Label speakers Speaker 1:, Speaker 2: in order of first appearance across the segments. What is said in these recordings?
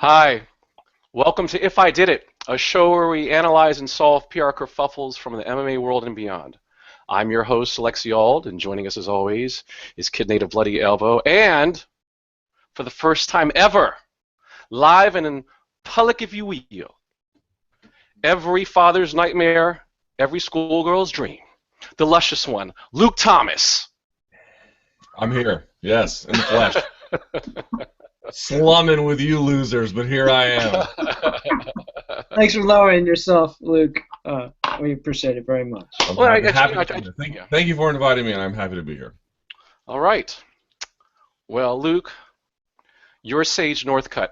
Speaker 1: Hi, welcome to If I Did It, a show where we analyze and solve PR kerfuffles from the MMA world and beyond. I'm your host, Alexi Ald, and joining us as always is Kid Native Bloody Elbow, and for the first time ever, live and in public, if you will, every father's nightmare, every schoolgirl's dream, the luscious one, Luke Thomas.
Speaker 2: I'm here, yes, in the flesh. Slumming with you losers, but here I am.
Speaker 3: Thanks for lowering yourself, Luke. We appreciate it very much.
Speaker 2: Thank you for inviting me, and I'm happy to be here.
Speaker 1: All right. Well, Luke, you're Sage Northcutt.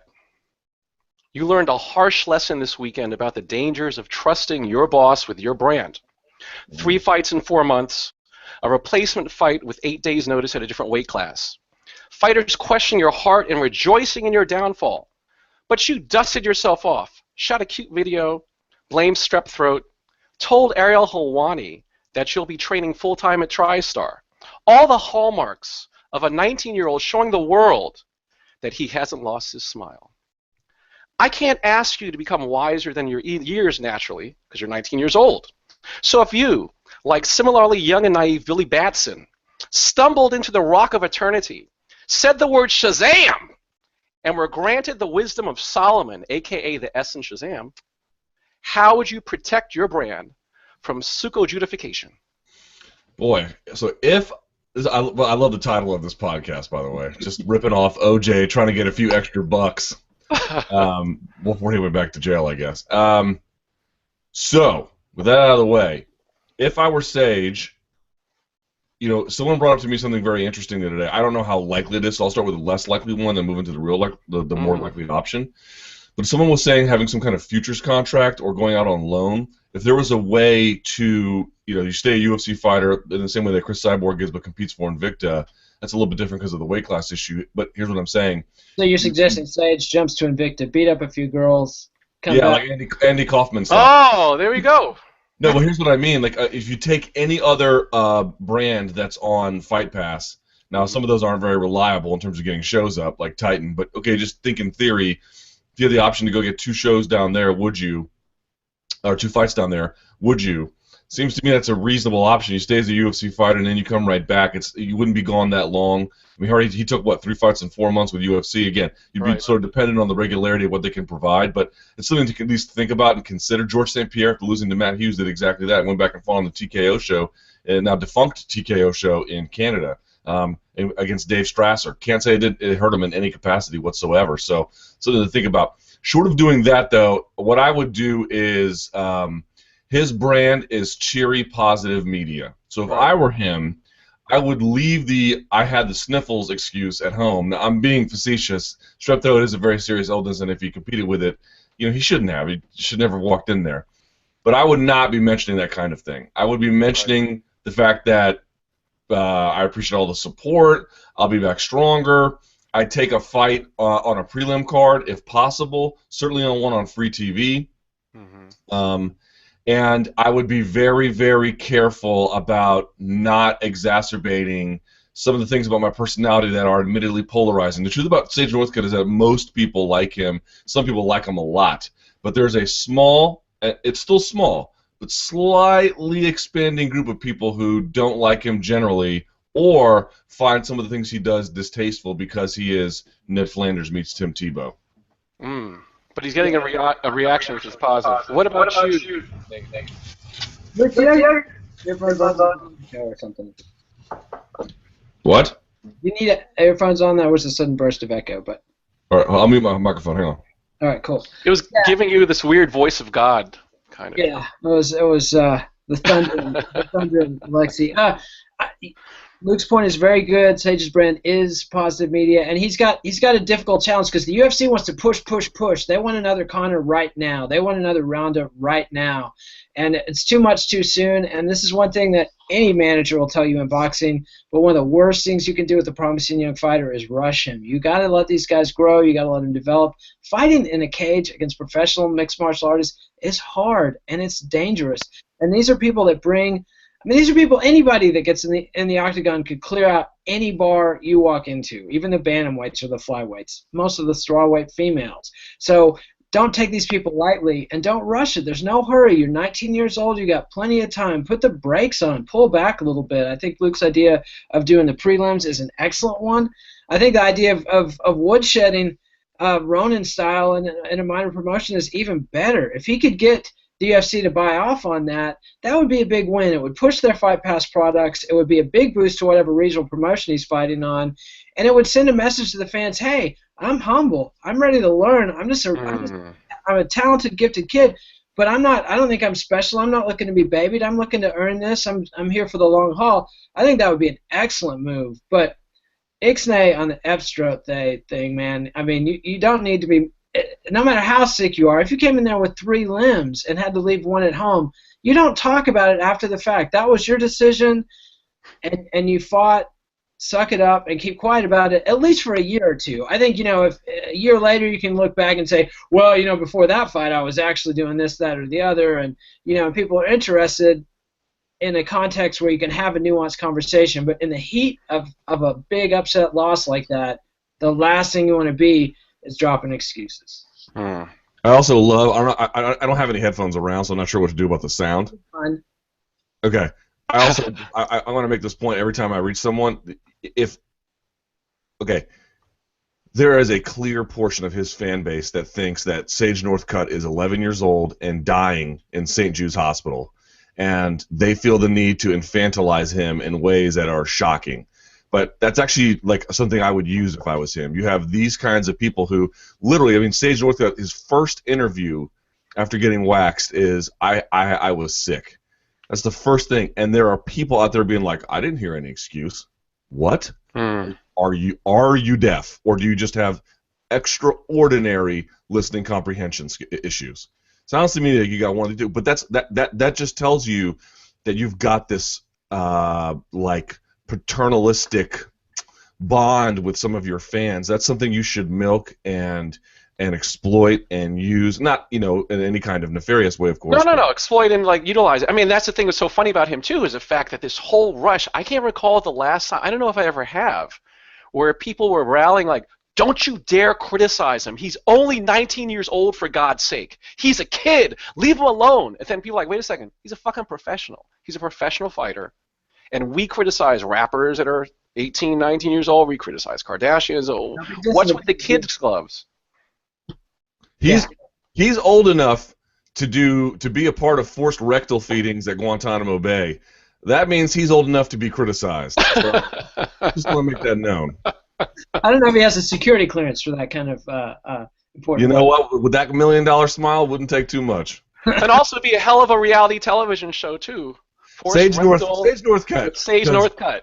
Speaker 1: You learned a harsh lesson this weekend about the dangers of trusting your boss with your brand. 3 fights in 4 months, a replacement fight with 8 days' notice at a different weight class. Fighters questioning your heart and rejoicing in your downfall. But you dusted yourself off, shot a cute video, blamed strep throat, told Ariel Helwani that you'll be training full-time at TriStar. All the hallmarks of a 19-year-old showing the world that he hasn't lost his smile. I can't ask you to become wiser than your years naturally, because you're 19 years old. So if you, like similarly young and naive Billy Batson, stumbled into the rock of eternity, said the word Shazam, and were granted the wisdom of Solomon, a.k.a. the S in Shazam, how would you protect your brand from pseudo-judification?
Speaker 2: Boy, so I love the title of this podcast, by the way. Just ripping off OJ, trying to get a few extra bucks before he went back to jail, I guess. So, with that out of the way, if I were Sage, you know, someone brought up to me something very interesting the other day. I don't know how likely it is, so I'll start with the less likely one, then move into the more likely option. But someone was saying having some kind of futures contract or going out on loan. If there was a way to, you know, you stay a UFC fighter in the same way that Chris Cyborg is but competes for Invicta, that's a little bit different because of the weight class issue. But here's what I'm saying.
Speaker 3: So you're suggesting Sage jumps to Invicta, beat up a few girls, come back.
Speaker 2: Like Andy Kaufman stuff.
Speaker 1: Oh, there we go.
Speaker 2: No, but here's what I mean. Like, if you take any other brand that's on Fight Pass, now some of those aren't very reliable in terms of getting shows up, like Titan. But okay, just think in theory, if you had the option to go get 2 shows down there, would you? Or 2 fights down there, would you? Seems to me that's a reasonable option. You stay as a UFC fighter and then you come right back. You wouldn't be gone that long. I mean, he took what 3 fights in 4 months with UFC. Again, you'd be sort of dependent on the regularity of what they can provide, but it's something to at least think about and consider. George St. Pierre, after losing to Matt Hughes, did exactly that. Went back and fought on the TKO show, and now defunct TKO show in Canada against Dave Strasser. Can't say it hurt him in any capacity whatsoever. So something to think about. Short of doing that, though, what I would do is his brand is cheery, positive media. So if I were him, I would leave the "I had the sniffles" excuse at home. Now, I'm being facetious. Strep throat is a very serious illness, and if he competed with it, you know, he shouldn't have. He should never have walked in there. But I would not be mentioning that kind of thing. I would be mentioning the fact that I appreciate all the support. I'll be back stronger. I'd take a fight on a prelim card if possible, certainly on one on free TV. And I would be very, very careful about not exacerbating some of the things about my personality that are admittedly polarizing. The truth about Sage Northcutt is that most people like him. Some people like him a lot. But there's a small, it's still small, but slightly expanding group of people who don't like him generally or find some of the things he does distasteful because he is Ned Flanders meets Tim Tebow.
Speaker 1: But he's getting a reaction which is positive. What about you?
Speaker 3: Earphones on or something.
Speaker 2: What?
Speaker 3: You need earphones on. That was a sudden burst of echo, but.
Speaker 2: All right, I'll mute my microphone. Hang on.
Speaker 3: All right, cool.
Speaker 1: It was giving you this weird voice of God, kind of.
Speaker 3: Yeah, it was the thunder and Lexi. Luke's point is very good. Sage's brand is positive media, and he's got a difficult challenge because the UFC wants to push. They want another Conor right now. They want another Ronda right now, and it's too much too soon. And this is one thing that any manager will tell you in boxing. But one of the worst things you can do with a promising young fighter is rush him. You got to let these guys grow. You got to let them develop. Fighting in a cage against professional mixed martial artists is hard and it's dangerous. And these are people that bring I mean, these are people, anybody that gets in the octagon could clear out any bar you walk into, even the bantamweights or the flyweights, most of the strawweight females. So don't take these people lightly, and don't rush it. There's no hurry. You're 19 years old. You got plenty of time. Put the brakes on. Pull back a little bit. I think Luke's idea of doing the prelims is an excellent one. I think the idea of woodshedding Ronin style in a minor promotion is even better. If he could get the UFC to buy off on that, that would be a big win. It would push their Fight Pass products. It would be a big boost to whatever regional promotion he's fighting on, and it would send a message to the fans: hey, I'm humble. I'm ready to learn. I'm a talented, gifted kid, but I don't think I'm special. I'm not looking to be babied. I'm looking to earn this. I'm here for the long haul. I think that would be an excellent move. But Ixnay on the F-stroke thing, man, I mean, you don't need to be, no matter how sick you are, if you came in there with 3 limbs and had to leave one at home, you don't talk about it after the fact. That was your decision, and you fought. Suck it up and keep quiet about it, at least for a year or two. I think, if a year later you can look back and say, well, before that fight I was actually doing this, that, or the other, and, people are interested in a context where you can have a nuanced conversation. But in the heat of a big upset loss like that, the last thing you want to be is dropping excuses.
Speaker 2: I also love, I don't have any headphones around, so I'm not sure what to do about the sound.
Speaker 3: Fine.
Speaker 2: Okay. I also I want to make this point every time I reach someone. There is a clear portion of his fan base that thinks that Sage Northcutt is 11 years old and dying in St. Jude's Hospital, and they feel the need to infantilize him in ways that are shocking. But that's actually like something I would use if I was him. You have these kinds of people who literally, I mean, Sage Northcutt, his first interview after getting waxed is, I was sick. That's the first thing. And there are people out there being like, I didn't hear any excuse. What? Are you deaf? Or do you just have extraordinary listening comprehension issues? Sounds to me like you got one to do. But that just tells you that you've got this like paternalistic bond with some of your fans. That's something you should milk and exploit and use, not in any kind of nefarious way, of course.
Speaker 1: No, exploit and utilize it. I mean, that's the thing that's so funny about him too, is the fact that this whole rush. I can't recall the last time. I don't know if I ever have, where people were rallying like, "Don't you dare criticize him. He's only 19 years old, for God's sake. He's a kid. Leave him alone." And then people are like, "Wait a second. He's a fucking professional. He's a professional fighter." And we criticize rappers that are 18, 19 years old. We criticize Kardashians. Oh, what's with the kids' gloves?
Speaker 2: He's old enough to be a part of forced rectal feedings at Guantanamo Bay. That means he's old enough to be criticized. So, just want to make that known.
Speaker 3: I don't know if he has a security clearance for that kind of important.
Speaker 2: You know what? With that $1 million smile, wouldn't take too much.
Speaker 1: And also be a hell of a reality television show too.
Speaker 2: Sage Northcutt.
Speaker 1: Sage Northcutt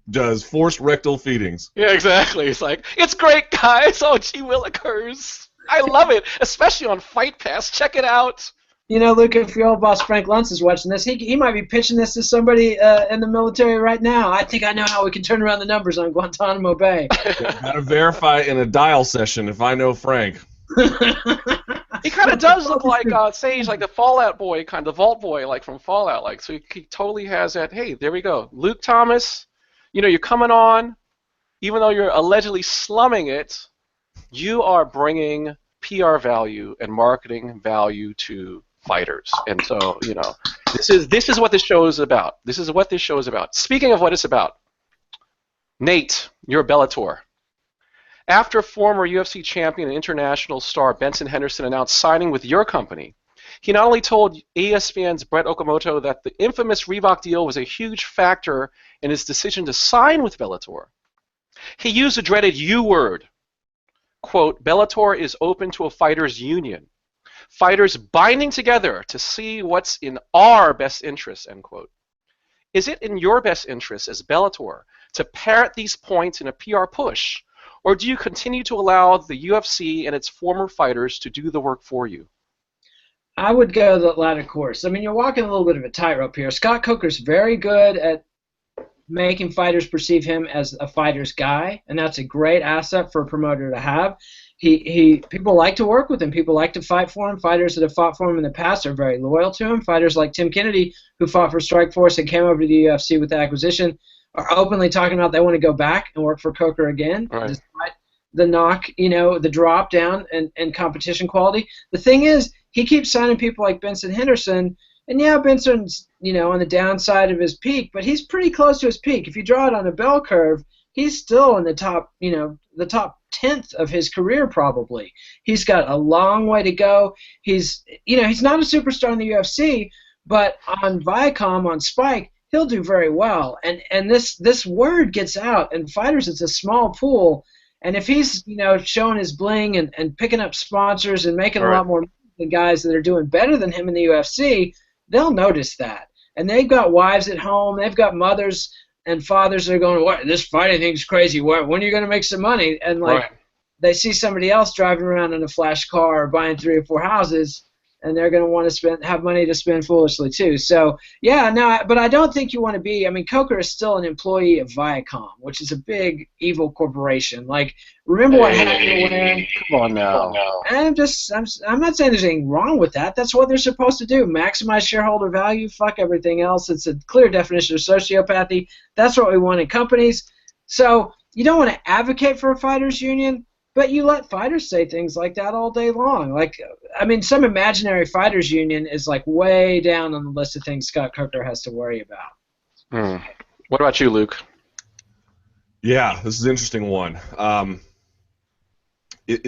Speaker 2: does forced rectal feedings.
Speaker 1: Yeah, exactly. It's like, it's great, guys. Oh, gee willikers. I love it, especially on Fight Pass. Check it out.
Speaker 3: Luke, if your old boss Frank Luntz is watching this, he might be pitching this to somebody in the military right now. I think I know how we can turn around the numbers on Guantanamo Bay.
Speaker 2: Gotta verify in a dial session if I know Frank.
Speaker 1: He kind of does look like Sage, like the Fallout boy, kind of Vault boy, like from Fallout. Like, so he totally has that. Hey, there we go. Luke Thomas, you're coming on, even though you're allegedly slumming it. You are bringing PR value and marketing value to fighters, and so this is what this show is about. This is what this show is about. Speaking of what it's about, Nate, you're a Bellator. After former UFC champion and international star Benson Henderson announced signing with your company, he not only told ESPN's Brett Okamoto that the infamous Reebok deal was a huge factor in his decision to sign with Bellator. He used the dreaded U word. Quote, Bellator is open to a fighters' union. Fighters binding together to see what's in our best interest, end quote. Is it in your best interest as Bellator to parrot these points in a PR push, or do you continue to allow the UFC and its former fighters to do the work for you?
Speaker 3: I would go the latter course. I mean, you're walking a little bit of a tightrope here. Scott Coker's very good at making fighters perceive him as a fighter's guy, and that's a great asset for a promoter to have. People like to work with him. People like to fight for him. Fighters that have fought for him in the past are very loyal to him. Fighters like Tim Kennedy, who fought for Strikeforce and came over to the UFC with the acquisition, are openly talking about they want to go back and work for Coker again, despite the knock, the drop down and competition quality. The thing is, he keeps signing people like Benson Henderson, and yeah, Benson's, on the downside of his peak, but he's pretty close to his peak. If you draw it on a bell curve, he's still in the top, the top 10th of his career probably. He's got a long way to go. He's not a superstar in the UFC, but on Viacom, on Spike, he'll do very well. And this word gets out, and fighters, it's a small pool, and if he's, showing his bling and picking up sponsors and making a lot more money than guys that are doing better than him in the UFC, they'll notice that. And they've got wives at home, they've got mothers and fathers that are going, "What? This fighting thing's crazy. When are you going to make some money?" And they see somebody else driving around in a flash car or buying 3 or 4 houses, and they're going to want to have money to spend foolishly too. So yeah, no, but I don't think you want to be. I mean, Coker is still an employee of Viacom, which is a big evil corporation. Like, remember what happened when?
Speaker 1: Come on now.
Speaker 3: I'm not saying there's anything wrong with that. That's what they're supposed to do: maximize shareholder value. Fuck everything else. It's a clear definition of sociopathy. That's what we want in companies. So you don't want to advocate for a fighters union, but you let fighters say things like that all day long. Like, I mean, some imaginary fighters union is like way down on the list of things Scott Coker has to worry about.
Speaker 1: What about you, Luke?
Speaker 2: Yeah, this is an interesting one.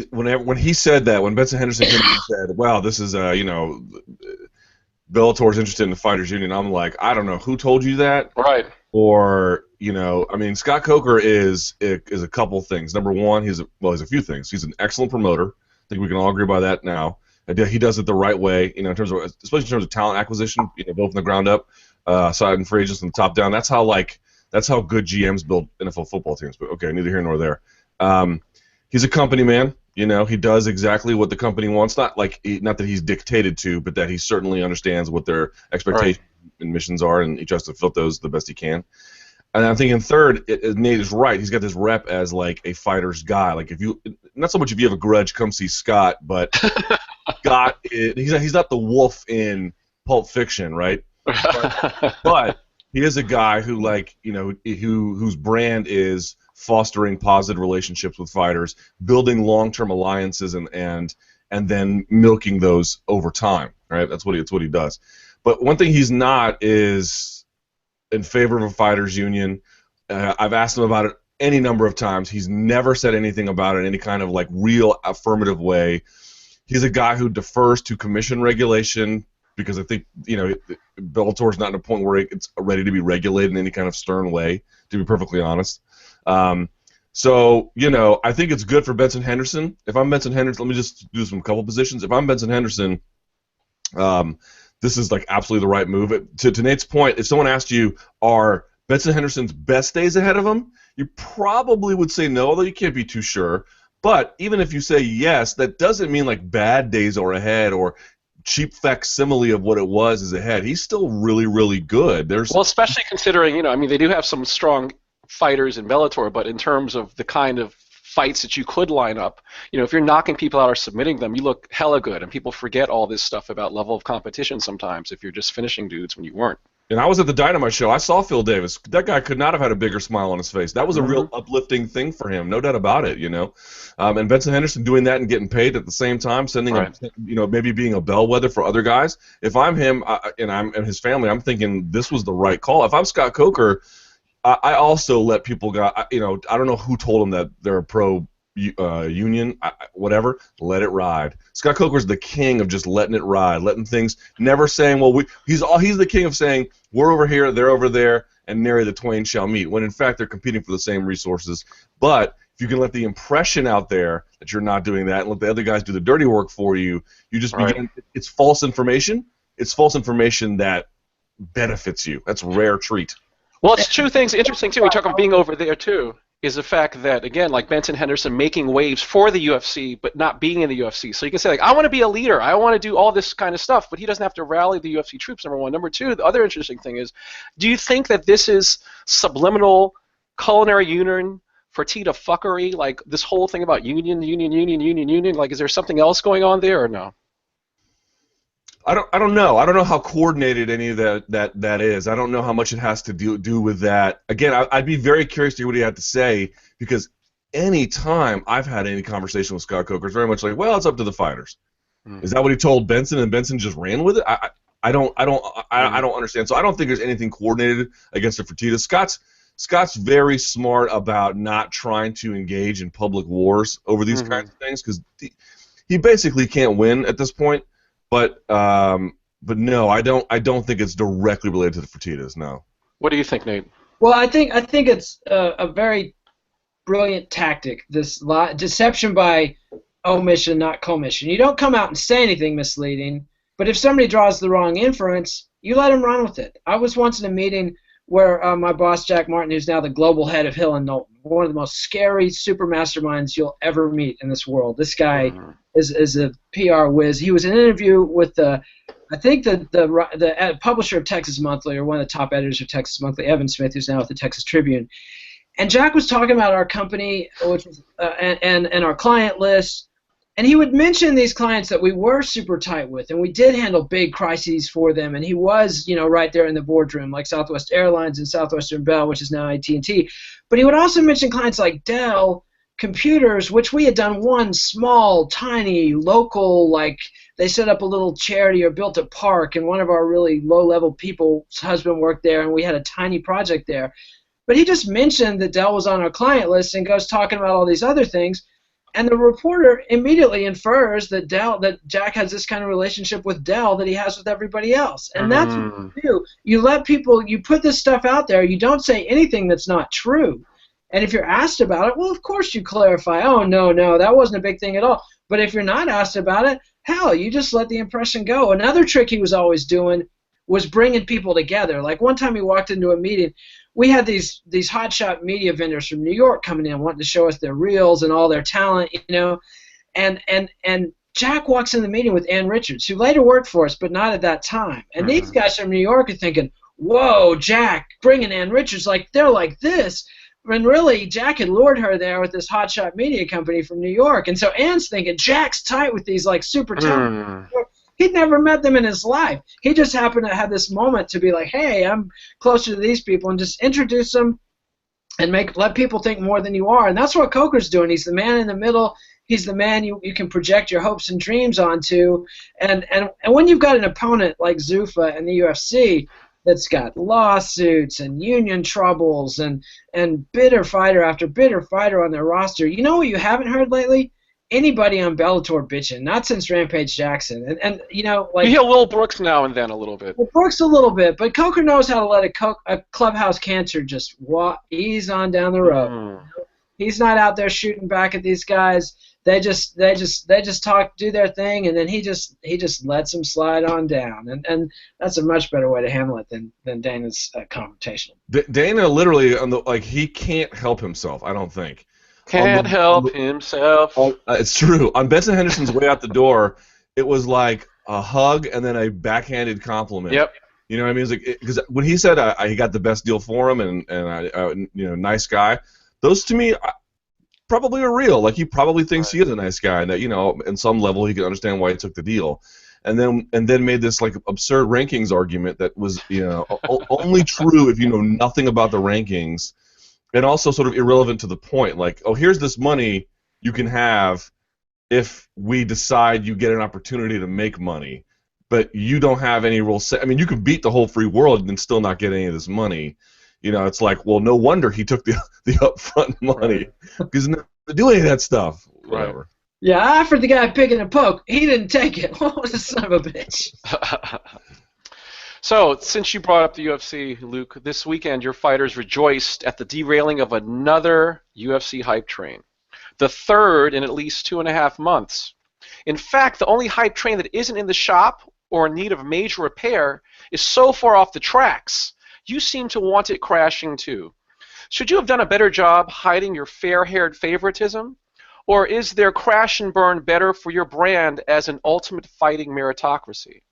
Speaker 2: When he said that, when Benson Henderson came and said, "Wow, this is Bellator's interested in the fighters union," I'm like, I don't know who told you that,
Speaker 1: right?
Speaker 2: Or I mean, Scott Coker is a couple things. Number one, he's a few things. He's an excellent promoter. I think we can all agree by that now. He does it the right way, in terms of, especially in terms of talent acquisition, both from the ground up, side and free agents from the top down. That's how good GMs build NFL football teams. But okay, neither here nor there. He's a company man. He does exactly what the company wants. Not that he's dictated to, but that he certainly understands what their expectations and missions are, and he tries to fit those the best he can. And I'm thinking third, Nate is right. He's got this rep as like a fighter's guy. Like, not so much if you have a grudge, come see Scott, but Scott, he's not the wolf in Pulp Fiction, right? But he is a guy who, whose brand is fostering positive relationships with fighters, building long-term alliances, and then milking those over time, right? That's what he does. But one thing he's not is in favor of a fighters union. I've asked him about it any number of times. He's never said anything about it in any kind of real affirmative way. He's a guy who defers to commission regulation because I think Bellator's not in a point where it's ready to be regulated in any kind of stern way, to be perfectly honest. So I think it's good for Benson Henderson. If I'm Benson Henderson, let me just do some couple positions. If I'm Benson Henderson, this is absolutely the right move. To Nate's point, if someone asked you, are Benson Henderson's best days ahead of him, you probably would say no, although you can't be too sure. But even if you say yes, that doesn't mean bad days are ahead or cheap facsimile of what it was is ahead. He's still really, really good. Well,
Speaker 1: especially considering, they do have some strong fighters in Bellator, but in terms of the kind of fights that you could line up, if you're knocking people out or submitting them, you look hella good, and people forget all this stuff about level of competition sometimes if you're just finishing dudes when you weren't.
Speaker 2: And I was at the Dynamite show. I saw Phil Davis. That guy could not have had a bigger smile on his face. That was a real uplifting thing for him, no doubt about it. And Benson Henderson doing that and getting paid at the same time, sending maybe being a bellwether for other guys. If I'm him and his family, I'm thinking this was the right call. If I'm Scott Coker, I also let people go. I don't know who told them that they're a pro union, whatever. Let it ride. Scott Coker's the king of just letting it ride, letting things, never saying, well, he's the king of saying we're over here, they're over there, and nary the twain shall meet. When in fact they're competing for the same resources. But if you can let the impression out there that you're not doing that, and let the other guys do the dirty work for you, you just begin. It's false information. It's false information that benefits you. That's a rare treat.
Speaker 1: Well, it's two things. Interesting, too. We talk about being over there, too, is the fact that, again, Benson Henderson making waves for the UFC, but not being in the UFC. So you can say, I want to be a leader. I want to do all this kind of stuff, but he doesn't have to rally the UFC troops, number one. Number two, the other interesting thing is, do you think that this is subliminal culinary union fertita fuckery? Like this whole thing about union? Like, is there something else going on there or no?
Speaker 2: I don't know. I don't know how coordinated any of that is. I don't know how much it has to do with that. Again, I'd be very curious to hear what he had to say, because any time I've had any conversation with Scott Coker, it's very much like, well, it's up to the fighters. Is that what he told Benson, and Benson just ran with it? I don't understand. So I don't think there's anything coordinated against the Fertitta. Scott's very smart about not trying to engage in public wars over these kinds of things, because he basically can't win at this point. But no, I don't think it's directly related to the Fertittas. No.
Speaker 1: What do you think, Nate?
Speaker 3: Well, I think it's a very brilliant tactic. This deception by omission, not commission. You don't come out and say anything misleading, but if somebody draws the wrong inference, you let them run with it. I was once in a meeting where my boss, Jack Martin, who's now the global head of Hill and Knowlton, one of the most scary super masterminds you'll ever meet in this world. This guy is a PR whiz. He was in an interview with the publisher of Texas Monthly, or one of the top editors of Texas Monthly, Evan Smith, who's now at the Texas Tribune. And Jack was talking about our company, which was, and our client list. And he would mention these clients that we were super tight with, and we did handle big crises for them. And he was, right there in the boardroom, like Southwest Airlines and Southwestern Bell, which is now AT&T. But he would also mention clients like Dell Computers, which we had done one small, tiny, local, like they set up a little charity or built a park, and one of our really low-level people's husband worked there, and we had a tiny project there. But he just mentioned that Dell was on our client list and goes talking about all these other things. And the reporter immediately infers that Jack has this kind of relationship with Dell that he has with everybody else. And that's what you do. You let people, you put this stuff out there. You don't say anything that's not true. And if you're asked about it, well, of course you clarify. Oh, no, that wasn't a big thing at all. But if you're not asked about it, hell, you just let the impression go. Another trick he was always doing was bringing people together. Like one time he walked into a meeting. We had these hotshot media vendors from New York coming in wanting to show us their reels and all their talent, and Jack walks in the meeting with Ann Richards, who later worked for us, but not at that time. And these guys from New York are thinking, whoa, Jack, bringing Ann Richards, like they're like this. When really, Jack had lured her there with this hotshot media company from New York. And so Ann's thinking, Jack's tight with these like super talented He'd never met them in his life. He just happened to have this moment to be like, hey, I'm closer to these people, and just introduce them and let people think more than you are. And that's what Coker's doing. He's the man in the middle. He's the man you can project your hopes and dreams onto. And when you've got an opponent like Zuffa in the UFC that's got lawsuits and union troubles and bitter fighter after bitter fighter on their roster, you know what you haven't heard lately? Anybody on Bellator bitching, not since Rampage Jackson, and like
Speaker 1: you hear Will Brooks now and then a little bit.
Speaker 3: Well, Brooks a little bit, but Coker knows how to let a clubhouse cancer just ease on down the road. He's not out there shooting back at these guys. They just talk, do their thing, and then he just lets them slide on down, and that's a much better way to handle it than Dana's confrontational.
Speaker 2: Dana literally he can't help himself. I don't think.
Speaker 1: Can't help himself.
Speaker 2: It's true. On Benson Henderson's way out the door, it was like a hug and then a backhanded compliment.
Speaker 1: Yep.
Speaker 2: You know what I mean? It's like, because when he said he got the best deal for him and nice guy, those to me probably are real. Like he probably thinks he is a nice guy, and that in some level he can understand why he took the deal. And then made this like absurd rankings argument that was only true if you know nothing about the rankings. And also sort of irrelevant to the point, like, oh, here's this money you can have if we decide you get an opportunity to make money, but you don't have any real say. I mean, you could beat the whole free world and still not get any of this money. It's like, well, no wonder he took the upfront money, because he didn't do any of that stuff. Whatever.
Speaker 3: Right. Yeah, I offered the guy picking a poke. He didn't take it. What was the son of a bitch?
Speaker 1: So, since you brought up the UFC, Luke, this weekend your fighters rejoiced at the derailing of another UFC hype train, the third in at least 2.5 months. In fact, the only hype train that isn't in the shop or in need of major repair is so far off the tracks. You seem to want it crashing too. Should you have done a better job hiding your fair-haired favoritism? Or is their crash and burn better for your brand as an ultimate fighting meritocracy?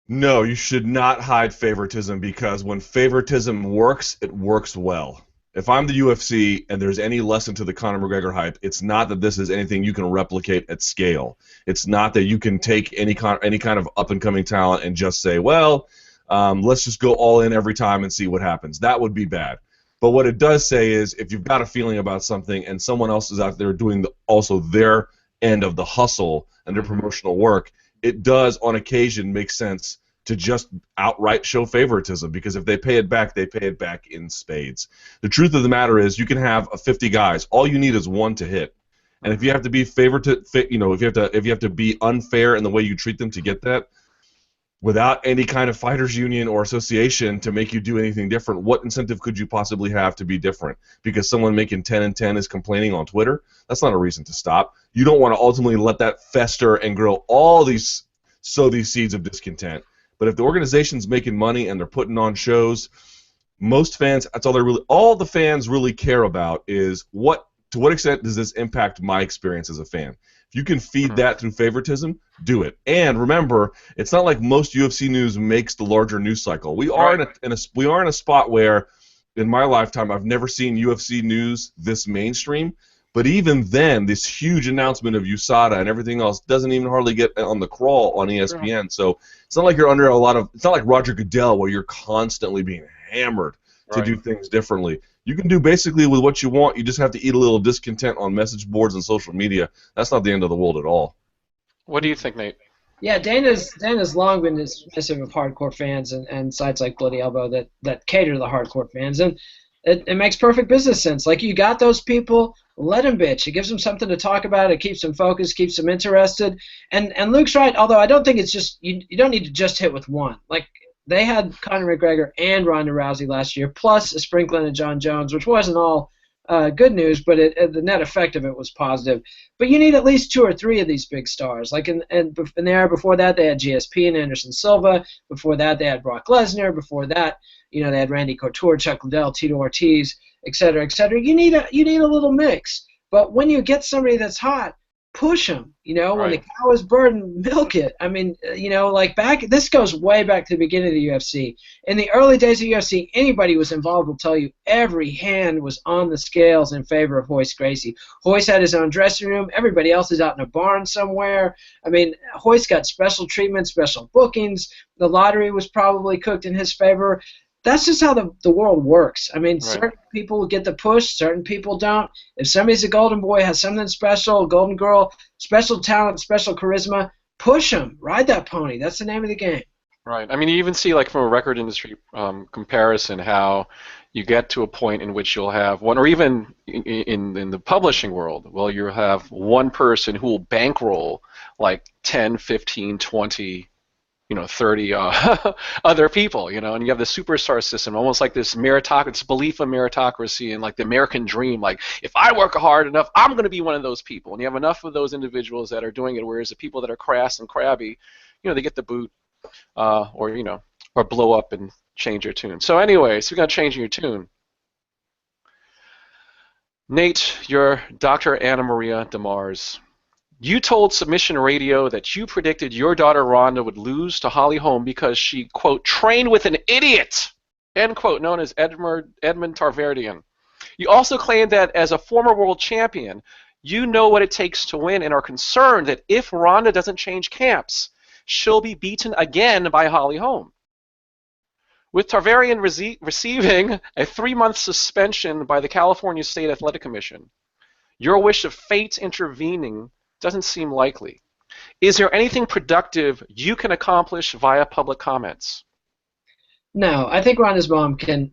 Speaker 2: No, you should not hide favoritism, because when favoritism works, it works well. If I'm the UFC and there's any lesson to the Conor McGregor hype, it's not that this is anything you can replicate at scale. It's not that you can take any kind of up-and-coming talent and just say, well, let's just go all in every time and see what happens. That would be bad. But what it does say is if you've got a feeling about something and someone else is out there doing also their end of the hustle and their promotional work, it does on occasion make sense to just outright show favoritism, because if they pay it back, they pay it back in spades. The truth of the matter is, you can have 50 guys. All you need is one to hit, and if you have to be if you have to be unfair in the way you treat them to get that, without any kind of fighters union or association to make you do anything different, what incentive could you possibly have to be different? Because someone making 10 and 10 is complaining on Twitter, that's not a reason to stop. You don't want to ultimately let that fester and grow sow these seeds of discontent. But if the organization's making money and they're putting on shows, most fans, that's all the fans really care about is to what extent does this impact my experience as a fan? If you can feed that through favoritism, do it. And remember, it's not like most UFC news makes the larger news cycle. We are in a spot where, in my lifetime, I've never seen UFC news this mainstream. But even then, this huge announcement of USADA and everything else doesn't even hardly get on the crawl on ESPN. So it's not like you're under it's not like Roger Goodell where you're constantly being hammered to do things differently. You can do basically with what you want. You just have to eat a little discontent on message boards and social media. That's not the end of the world at all.
Speaker 1: What do you think, Nate?
Speaker 3: Yeah, Dana's long been dismissive of hardcore fans and sites like Bloody Elbow that cater to the hardcore fans. And it makes perfect business sense. Like, you got those people, let them bitch. It gives them something to talk about. It keeps them focused, keeps them interested. And Luke's right, although I don't think it's just you don't need to just hit with one. Like, they had Conor McGregor and Ronda Rousey last year, plus a sprinkling of John Jones, which wasn't all good news, but the net effect of it was positive. But you need at least 2 or 3 of these big stars. Like in the era before that, they had GSP and Anderson Silva. Before that, they had Brock Lesnar. Before that, they had Randy Couture, Chuck Liddell, Tito Ortiz, et cetera, et cetera. You need a little mix. But when you get somebody that's hot, push them. When the cow is burdened, milk it. I mean, this goes way back to the beginning of the UFC. In the early days of UFC, anybody who was involved will tell you every hand was on the scales in favor of Royce Gracie. Royce had his own dressing room. Everybody else is out in a barn somewhere. I mean, Royce got special treatment, special bookings. The lottery was probably cooked in his favor. That's just how the world works. I mean, certain people get the push, certain people don't. If somebody's a golden boy, has something special, golden girl, special talent, special charisma, push them. Ride that pony. That's the name of the game.
Speaker 1: Right. I mean, you even see, like, from a record industry comparison, how you get to a point in which you'll have one, or even in the publishing world, well, you'll have one person who will bankroll like 10, 15, 20, 30 other people, and you have the superstar system, almost like this meritocracy, belief in meritocracy and like the American dream, like, if I work hard enough, I'm going to be one of those people. And you have enough of those individuals that are doing it, whereas the people that are crass and crabby, they get the boot or blow up and change your tune. So anyway, so we got changing your tune. Nate, you're Dr. Anna Maria DeMars. You told Submission Radio that you predicted your daughter Rhonda would lose to Holly Holm because she, quote, trained with an idiot, end quote, known as Edmund Tarverdyan. You also claimed that as a former world champion, you know what it takes to win and are concerned that if Rhonda doesn't change camps, she'll be beaten again by Holly Holm. With Tarverdyan receiving a 3-month suspension by the California State Athletic Commission, your wish of fate intervening doesn't seem likely. Is there anything productive you can accomplish via public comments? No,
Speaker 3: I think Rhonda's mom can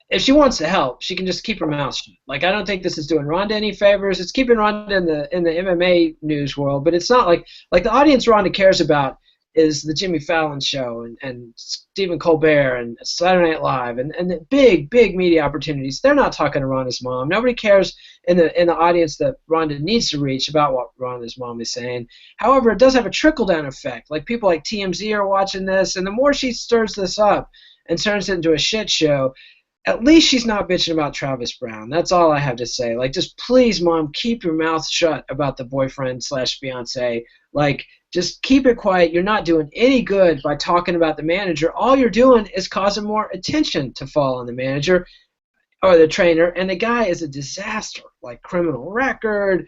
Speaker 3: if she wants to help, she can just keep her mouth shut. Like, I don't think this is doing Rhonda any favors. It's keeping Rhonda in the MMA news world, but it's not like the audience Rhonda cares about is the Jimmy Fallon show and Stephen Colbert and Saturday Night Live and the big media opportunities. They're not talking to Rhonda's mom. Nobody cares in the audience that Rhonda needs to reach about what Rhonda's mom is saying. However, it does have a trickle-down effect. Like, people like TMZ are watching this, and the more she stirs this up and turns it into a shit show, at least she's not bitching about Travis Brown. That's all I have to say. Like, just please, Mom, keep your mouth shut about the boyfriend/fiance. Like, just keep it quiet. You're not doing any good by talking about the manager. All you're doing is causing more attention to fall on the manager. or the trainer, and the guy is a disaster, like criminal record,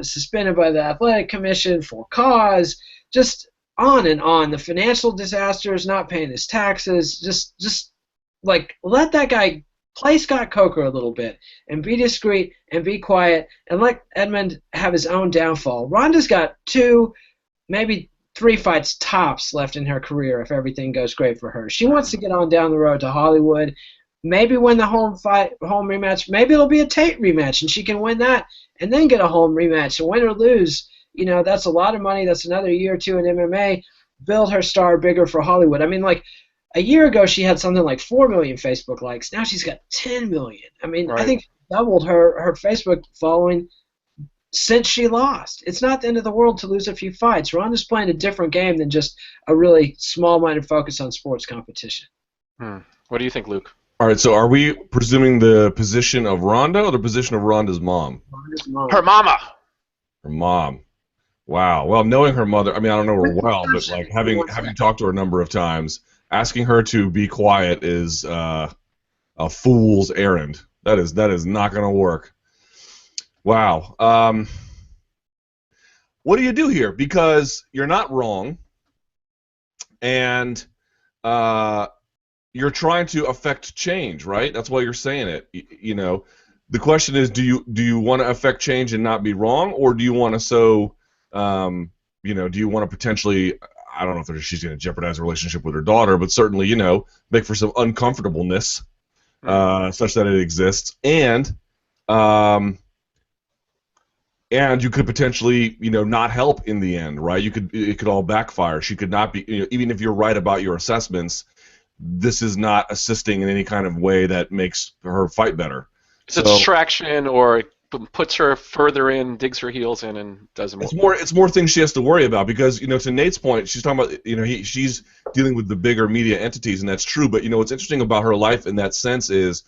Speaker 3: suspended by the athletic commission for cause, just on and on. The financial disasters, not paying his taxes, just like let that guy play Scott Coker a little bit and be discreet and be quiet and let Edmund have his own downfall. Ronda's got 2, maybe 3 fights tops left in her career if everything goes great for her. She wants to get on down the road to Hollywood, maybe win the home rematch. Maybe it'll be a Tate rematch and she can win that and then get a home rematch. And win or lose, that's a lot of money. That's another year or 2 in MMA. Build her star bigger for Hollywood. I mean, like, a year ago, she had something like 4 million Facebook likes. Now she's got 10 million. I mean,
Speaker 1: Right.
Speaker 3: I think she doubled her Facebook following since she lost. It's not the end of the world to lose a few fights. Ronda's playing a different game than just a really small-minded focus on sports competition.
Speaker 1: What do you think, Luke?
Speaker 2: All right, so are we presuming the position of Ronda or the position of Ronda's mom?
Speaker 3: Ronda's mom.
Speaker 1: Her mama.
Speaker 2: Her mom. Wow. Well, knowing her mother, I mean, I don't know her well, but like having talked to her a number of times, asking her to be quiet is a fool's errand. That is not going to work. Wow. What do you do here? Because you're not wrong, and you're trying to affect change, right? That's why you're saying it. The question is, do you want to affect change and not be wrong, or do you want to do you want to potentially, I don't know if she's going to jeopardize a relationship with her daughter, but certainly, make for some uncomfortableness such that it exists, and you could potentially, not help in the end, right? It could all backfire. She could not be, even if you're right about your assessments, this is not assisting in any kind of way that makes her fight better.
Speaker 1: It's a distraction, or it puts her further in, digs her heels in, and doesn't.
Speaker 2: It's more things she has to worry about because, to Nate's point, she's talking about, she's dealing with the bigger media entities, and that's true. But what's interesting about her life in that sense is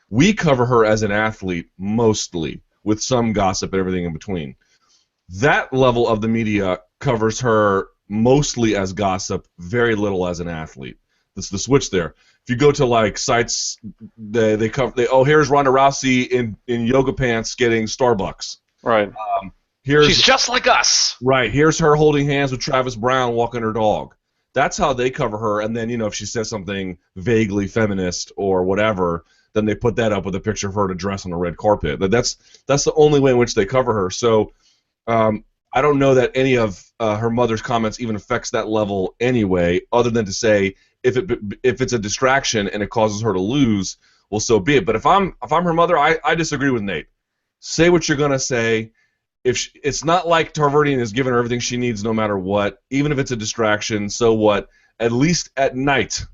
Speaker 2: we cover her as an athlete mostly, with some gossip and everything in between. That level of the media covers her mostly as gossip, very little as an athlete. That's the switch there. If you go to like sites, they cover. Here's Ronda Rousey in yoga pants getting Starbucks.
Speaker 1: Right. She's just like us.
Speaker 2: Right. Here's her holding hands with Travis Brown walking her dog. That's how they cover her. And then if she says something vaguely feminist or whatever, then they put that up with a picture of her to dress on a red carpet. That's the only way in which they cover her. So I don't know that any of her mother's comments even affects that level anyway, other than to say if it's a distraction and it causes her to lose, well, so be it. But if I'm her mother, I disagree with Nate. Say what you're gonna say. It's not like Tarverdian is giving her everything she needs no matter what, even if it's a distraction. So what? At least at night,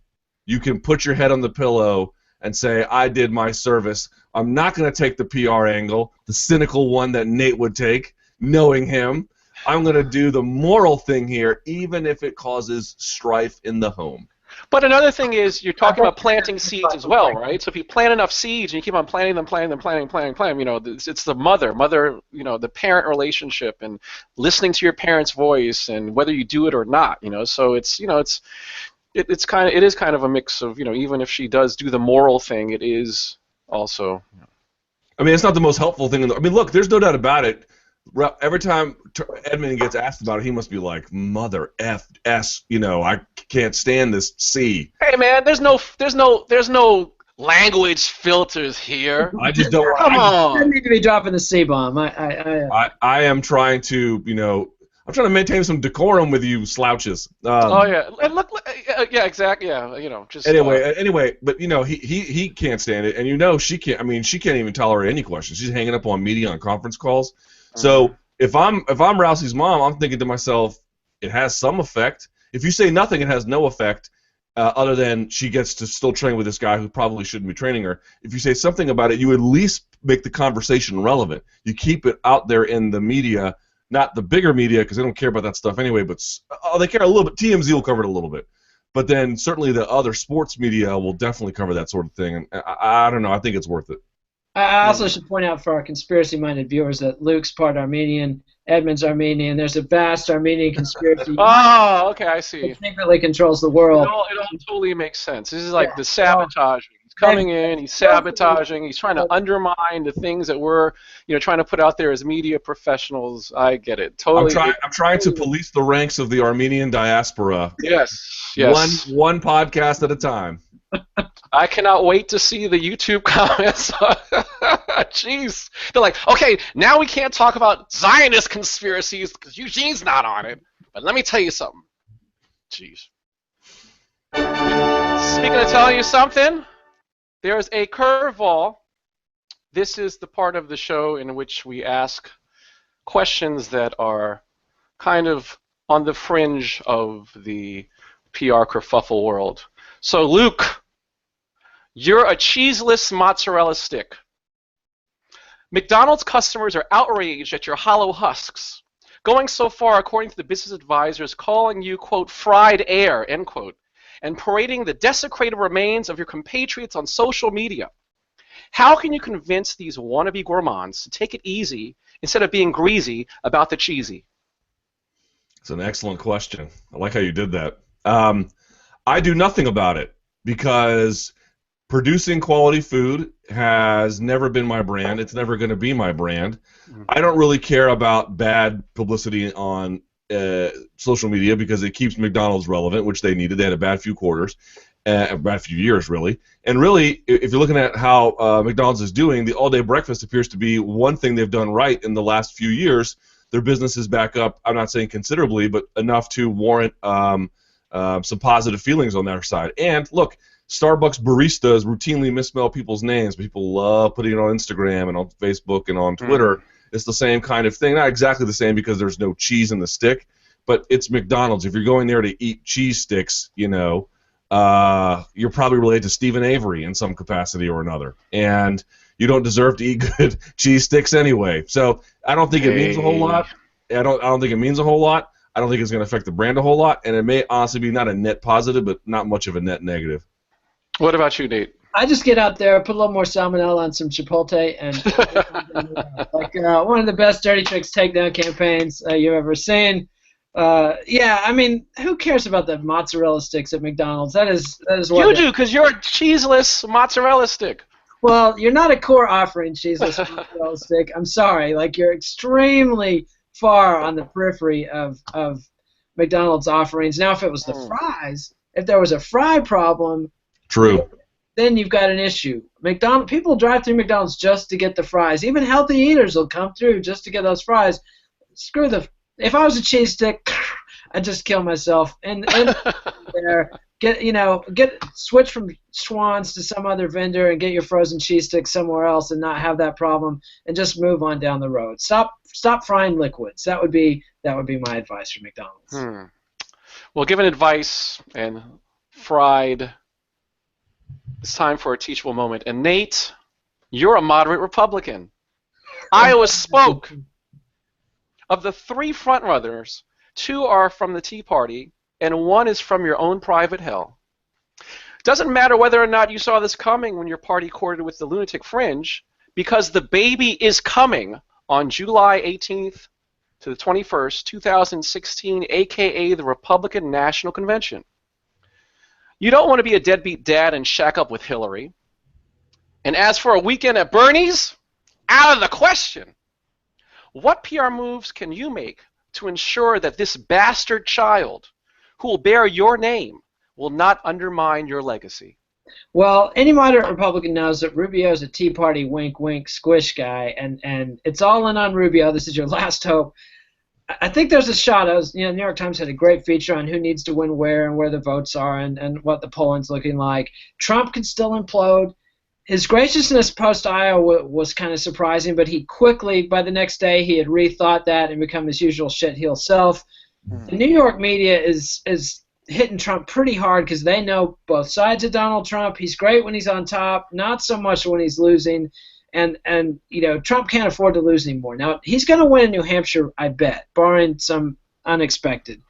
Speaker 2: you can put your head on the pillow and say, I did my service. I'm not going to take the PR angle, the cynical one that Nate would take, knowing him. I'm going to do the moral thing here, even if it causes strife in the home.
Speaker 1: But another thing is, you're talking about planting seeds as well, right? So if you plant enough seeds and you keep on planting them, it's the mother, the parent relationship, and listening to your parent's voice, and whether you do it or not, So it is kind of a mix of, even if she does do the moral thing, it is also.
Speaker 2: I mean, it's not the most helpful thing. Look, there's no doubt about it. Every time Edmund gets asked about it, he must be like, "Mother F S," I can't stand this C.
Speaker 1: Hey man, there's no language filters here.
Speaker 2: I just don't.
Speaker 1: Come on.
Speaker 3: I need to be dropping the C bomb.
Speaker 2: I am trying to, I'm trying to maintain some decorum with you slouches.
Speaker 1: And look, yeah, exactly, yeah, just.
Speaker 2: Anyway, but he can't stand it, and she can't. I mean, she can't even tolerate any questions. She's hanging up on media on conference calls. So if I'm Rousey's mom, I'm thinking to myself, it has some effect. If you say nothing, it has no effect, other than she gets to still train with this guy who probably shouldn't be training her. If you say something about it, you at least make the conversation relevant. You keep it out there in the media, not the bigger media, because they don't care about that stuff anyway, but they care a little bit. TMZ will cover it a little bit. But then certainly the other sports media will definitely cover that sort of thing. And I don't know. I think it's worth it.
Speaker 3: I also should point out for our conspiracy-minded viewers that Luke's part Armenian, Edmund's Armenian. There's a vast Armenian conspiracy.
Speaker 1: Oh, okay, I see.
Speaker 3: That secretly controls the world.
Speaker 1: It all totally makes sense. This is like the sabotage. He's coming in, he's sabotaging, he's trying to undermine the things that we're, trying to put out there as media professionals. I get it. Totally.
Speaker 2: I'm trying to police the ranks of the Armenian diaspora.
Speaker 1: Yes.
Speaker 2: One podcast at a time.
Speaker 1: I cannot wait to see the YouTube comments. Jeez. They're like, okay, now we can't talk about Zionist conspiracies because Eugene's not on it. But let me tell you something. Jeez. Speaking of telling you something, there's a curveball. This is the part of the show in which we ask questions that are kind of on the fringe of the PR kerfuffle world. So, Luke, you're a cheeseless mozzarella stick. McDonald's customers are outraged at your hollow husks, going so far, according to the business advisors, calling you, quote, fried air, end quote, and parading the desecrated remains of your compatriots on social media. How can you convince these wannabe gourmands to take it easy instead of being greasy about the cheesy?
Speaker 2: It's an excellent question. I like how you did that. I do nothing about it because producing quality food has never been my brand. It's never going to be my brand. I don't really care about bad publicity on social media because it keeps McDonald's relevant, which they needed. They had a bad few quarters, a bad few years, really. And really, if you're looking at how McDonald's is doing, the all-day breakfast appears to be one thing they've done right in the last few years. Their business is back up, I'm not saying considerably, but enough to warrant some positive feelings on their side. And look, Starbucks baristas routinely misspell people's names. People love putting it on Instagram and on Facebook and on Twitter. It's the same kind of thing. Not exactly the same because there's no cheese in the stick, but it's McDonald's. If you're going there to eat cheese sticks, you're probably related to Stephen Avery in some capacity or another. And you don't deserve to eat good cheese sticks anyway. So I don't think it means a whole lot. I don't think it means a whole lot. I don't think it's going to affect the brand a whole lot. And it may honestly be not a net positive, but not much of a net negative.
Speaker 1: What about you, Nate?
Speaker 3: I just get out there, put a little more salmonella on some chipotle, and one of the best dirty tricks takedown campaigns you've ever seen. Yeah, I mean, who cares about the mozzarella sticks at McDonald's? That is what
Speaker 1: you do, because you're a cheeseless mozzarella stick.
Speaker 3: Well, you're not a core offering cheeseless mozzarella stick. I'm sorry, you're extremely far on the periphery of McDonald's offerings. Now, if it was the fries, if there was a fry problem.
Speaker 2: True.
Speaker 3: Then you've got an issue. People drive through McDonald's just to get the fries. Even healthy eaters will come through just to get those fries. If I was a cheese stick, I'd just kill myself and there. Switch from Schwann's to some other vendor and get your frozen cheese sticks somewhere else and not have that problem and just move on down the road. Stop frying liquids. That would be my advice for McDonald's.
Speaker 1: Well, given advice and fried. It's time for a teachable moment. And Nate, you're a moderate Republican. Iowa spoke. Of the 3 frontrunners, 2 are from the Tea Party, and 1 is from your own private hell. Doesn't matter whether or not you saw this coming when your party courted with the lunatic fringe, because the baby is coming on July 18th to the 21st, 2016, a.k.a. the Republican National Convention. You don't want to be a deadbeat dad and shack up with Hillary. And as for a weekend at Bernie's, out of the question. What PR moves can you make to ensure that this bastard child, who will bear your name, will not undermine your legacy?
Speaker 3: Well, any moderate Republican knows that Rubio is a Tea Party wink-wink squish guy, and it's all in on Rubio. This is your last hope. I think there's a shot. New York Times had a great feature on who needs to win where and where the votes are and what the polling's looking like. Trump can still implode. His graciousness post-Iowa was kind of surprising, but he quickly, by the next day, he had rethought that and become his usual shit-heel self. The New York media is hitting Trump pretty hard because they know both sides of Donald Trump. He's great when he's on top, not so much when he's losing. And Trump can't afford to lose anymore. Now, he's going to win in New Hampshire, I bet, barring some unexpected.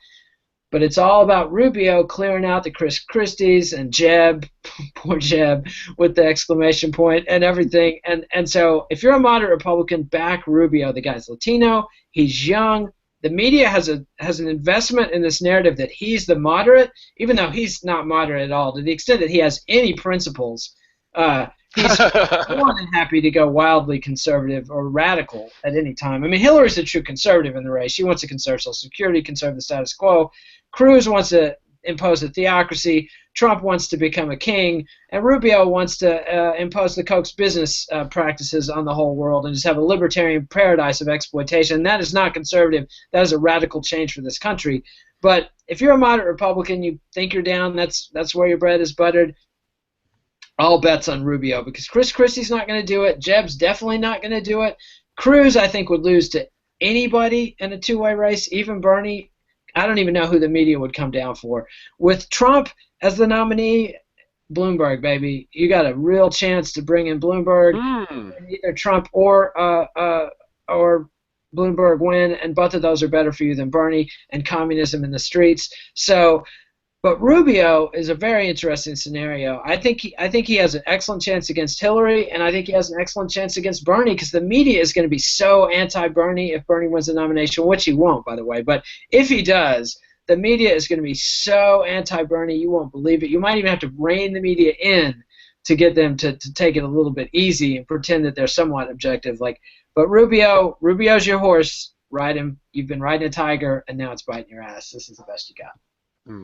Speaker 3: But it's all about Rubio clearing out the Chris Christies and Jeb, poor Jeb, with the exclamation point and everything. And so if you're a moderate Republican, back Rubio. The guy's Latino. He's young. The media has an investment in this narrative that he's the moderate, even though he's not moderate at all, to the extent that he has any principles. He's more than happy to go wildly conservative or radical at any time. I mean, Hillary's a true conservative in the race. She wants to conserve Social Security, conserve the status quo. Cruz wants to impose a theocracy. Trump wants to become a king. And Rubio wants to impose the Koch's business practices on the whole world and just have a libertarian paradise of exploitation. And that is not conservative. That is a radical change for this country. But if you're a moderate Republican, you think you're down, that's where your bread is buttered, all bets on Rubio, because Chris Christie's not going to do it. Jeb's definitely not going to do it. Cruz, I think, would lose to anybody in a two-way race, even Bernie. I don't even know who the media would come down for. With Trump as the nominee, Bloomberg, baby. You got a real chance to bring in Bloomberg. Either Trump or Bloomberg win, and both of those are better for you than Bernie and communism in the streets. So, but Rubio is a very interesting scenario. I think he has an excellent chance against Hillary, and I think he has an excellent chance against Bernie, because the media is going to be so anti-Bernie if Bernie wins the nomination, which he won't, by the way. But if he does, the media is going to be so anti-Bernie you won't believe it. You might even have to rein the media in to get them to take it a little bit easy and pretend that they're somewhat objective. But Rubio's your horse. Ride him. You've been riding a tiger, and now it's biting your ass. This is the best you got.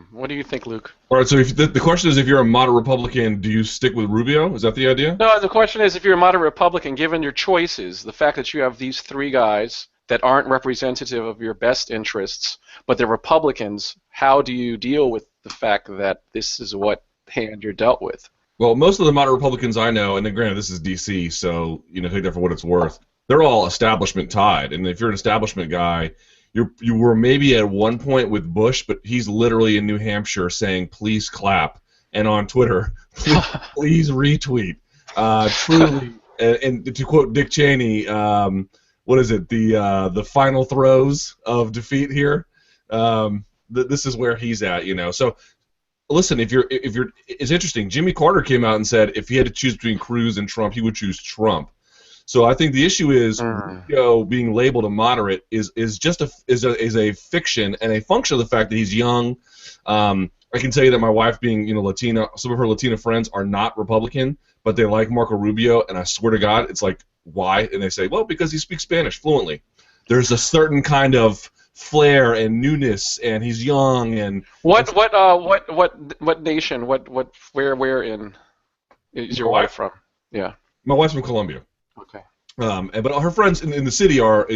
Speaker 1: What do you think, Luke?
Speaker 2: All right, so if the question is, if you're a moderate Republican, do you stick with Rubio? Is that the idea?
Speaker 1: No, the question is, if you're a moderate Republican, given your choices, the fact that you have these three guys that aren't representative of your best interests, but they're Republicans, how do you deal with the fact that this is what hand you're dealt with?
Speaker 2: Well, most of the moderate Republicans I know, and then granted this is D.C., so take that for what it's worth, they're all establishment tied. And if you're an establishment guy, you were maybe at one point with Bush, but he's literally in New Hampshire saying, please clap, and on Twitter, please retweet. Truly, and to quote Dick Cheney, what is it, the final throes of defeat here? This is where he's at, So listen, if you're, it's interesting. Jimmy Carter came out and said if he had to choose between Cruz and Trump, he would choose Trump. So I think the issue is Rubio being labeled a moderate is a fiction and a function of the fact that he's young. I can tell you that my wife, being Latina, some of her Latina friends are not Republican, but they like Marco Rubio, and I swear to God, it's like, why? And they say, well, because he speaks Spanish fluently. There's a certain kind of flair and newness, and he's young and
Speaker 1: what nation? Where in is your wife from? Yeah.
Speaker 2: My wife's from Colombia.
Speaker 1: Okay.
Speaker 2: But her friends in the city are,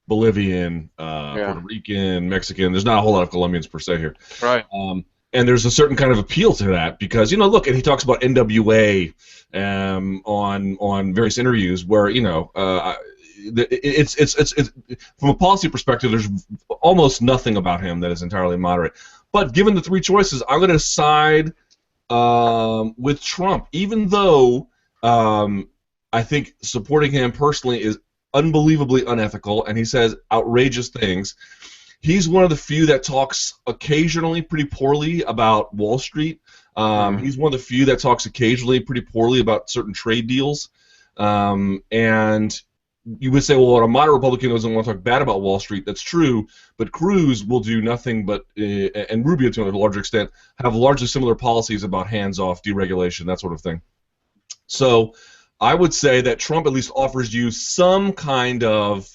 Speaker 2: Bolivian, Puerto Rican, Mexican. There's not a whole lot of Colombians per se here.
Speaker 1: Right.
Speaker 2: And there's a certain kind of appeal to that because, look, and he talks about NWA on various interviews where, it's from a policy perspective, there's almost nothing about him that is entirely moderate. But given the three choices, I'm going to side with Trump, even though I think supporting him personally is unbelievably unethical, and he says outrageous things. He's one of the few that talks occasionally pretty poorly about Wall Street. He's one of the few that talks occasionally pretty poorly about certain trade deals. And you would say, well, a moderate Republican doesn't want to talk bad about Wall Street. That's true, but Cruz will do nothing but, and Rubio to a larger extent, have largely similar policies about hands-off, deregulation, that sort of thing. So I would say that Trump at least offers you some kind of,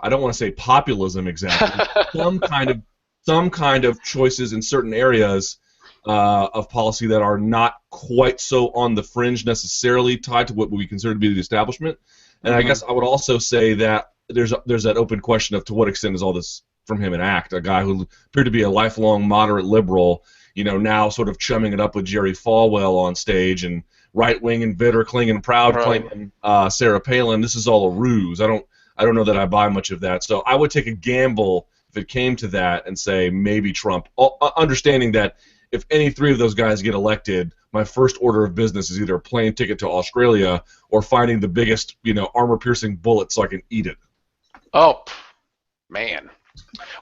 Speaker 2: I don't want to say populism exactly, some kind of choices in certain areas of policy that are not quite so on the fringe necessarily tied to what we consider to be the establishment. And I guess I would also say that there's that open question of to what extent is all this from him an act, a guy who appeared to be a lifelong moderate liberal, now sort of chumming it up with Jerry Falwell on stage and right-wing and bitter, clinging proud, claiming Sarah Palin. This is all a ruse. I don't know that I buy much of that. So I would take a gamble if it came to that and say maybe Trump, understanding that if any three of those guys get elected, my first order of business is either a plane ticket to Australia or finding the biggest, armor-piercing bullet so I can eat it.
Speaker 1: Oh, man.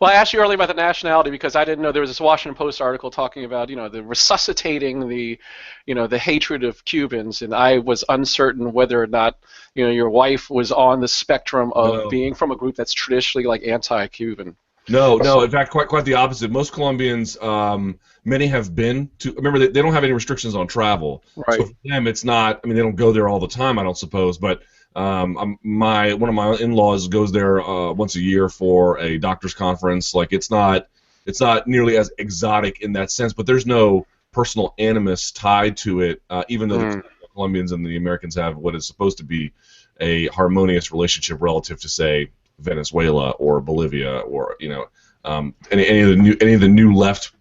Speaker 1: Well, I asked you earlier about the nationality because I didn't know there was this Washington Post article talking about, the resuscitating the hatred of Cubans, and I was uncertain whether or not, your wife was on the spectrum of being from a group that's traditionally like anti-Cuban.
Speaker 2: No, no. In fact, quite the opposite. Most Colombians, many have been to. Remember, they don't have any restrictions on travel.
Speaker 1: Right.
Speaker 2: So for them, it's not. I mean, they don't go there all the time, I don't suppose. But one of my in-laws goes there once a year for a doctor's conference. Like it's not nearly as exotic in that sense. But there's no personal animus tied to it, even though the Colombians and the Americans have what is supposed to be a harmonious relationship relative to, say, Venezuela or Bolivia or any of the new left